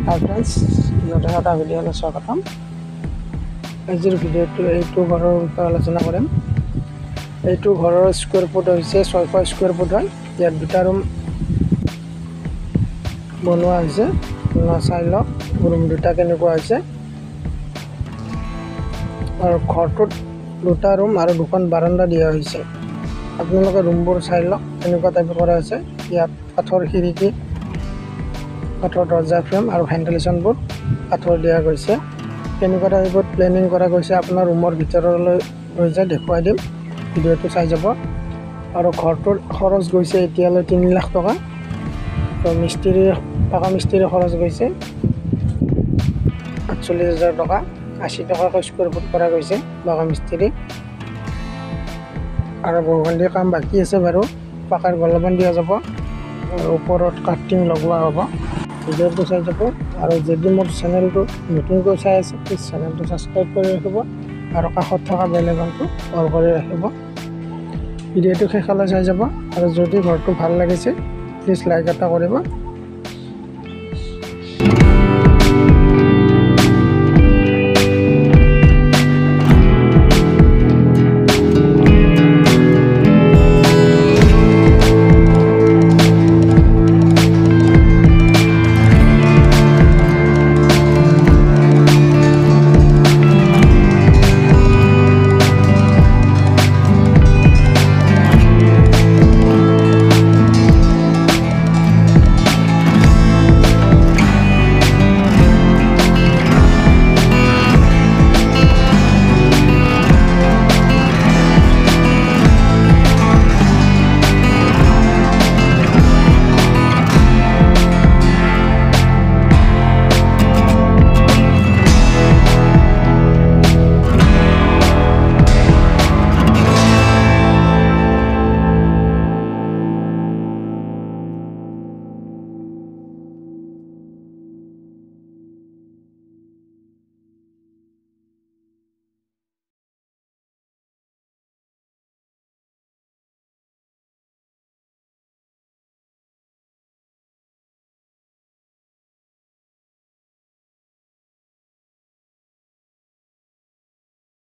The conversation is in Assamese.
Hi friends, নতুন এটা ভিডিঅ'লৈ স্বাগতম। আজিৰ ভিডিঅ'টো এইটো ঘৰৰ বিষয়ে আলোচনা কৰিম। এইটো ঘৰৰ স্কুৱেৰ ফুট হৈছে 600 স্কুৱেৰ ফুট হয়। ইয়াত দুটা ৰুম বনোৱা হৈছে। চাই লওক ৰুম দুটা কেনেকুৱা হৈছে। আৰু ঘৰটোত দুটা ৰুম আৰু দুখন বাৰাণ্ডা দিয়া হৈছে। আপোনালোকে ৰুমবোৰ চাই লওক কেনেকুৱা টাইপৰ কৰা হৈছে। ইয়াত কাঠৰ খিৰিকী, কাঠৰ দৰ্জা ফ্ৰেম আৰু ভেণ্টিলেশ্যনবোৰ কাঠৰ দিয়া গৈছে। কেনেকুৱা টাইপত প্লেনিং কৰা গৈছে আপোনাৰ ৰুমৰ ভিতৰলৈ লৈ যায় দেখুৱাই দিম, ভিডিঅ'টো চাই যাব। আৰু ঘৰটোৰ খৰচ গৈছে এতিয়ালৈ 3 লাখ টকা। আৰু পাকা মিস্ত্ৰী খৰচ গৈছে 48,000 টকা। 80 টকাকৈ স্কুৱেৰ ফুট কৰা গৈছে পাকা মিস্ত্ৰী। আৰু বহুখিনি কাম বাকী আছে বাৰু। পাকাৰ গলবান দিয়া যাব আৰু ওপৰত কাটিং লগোৱা হ'ব। ভিডিঅ'টো চাই যাব। আৰু যদি মোৰ চেনেলটো নতুনকৈ চাই আছে প্লিজ চেনেলটো ছাবস্ক্ৰাইব কৰি ৰাখিব আৰু কাষত থকা বেল আইকনটো অল কৰি ৰাখিব। ভিডিঅ'টো শেষলৈ চাই যাব। আৰু যদি ঘৰটো ভাল লাগিছে প্লিজ লাইক এটা কৰিব।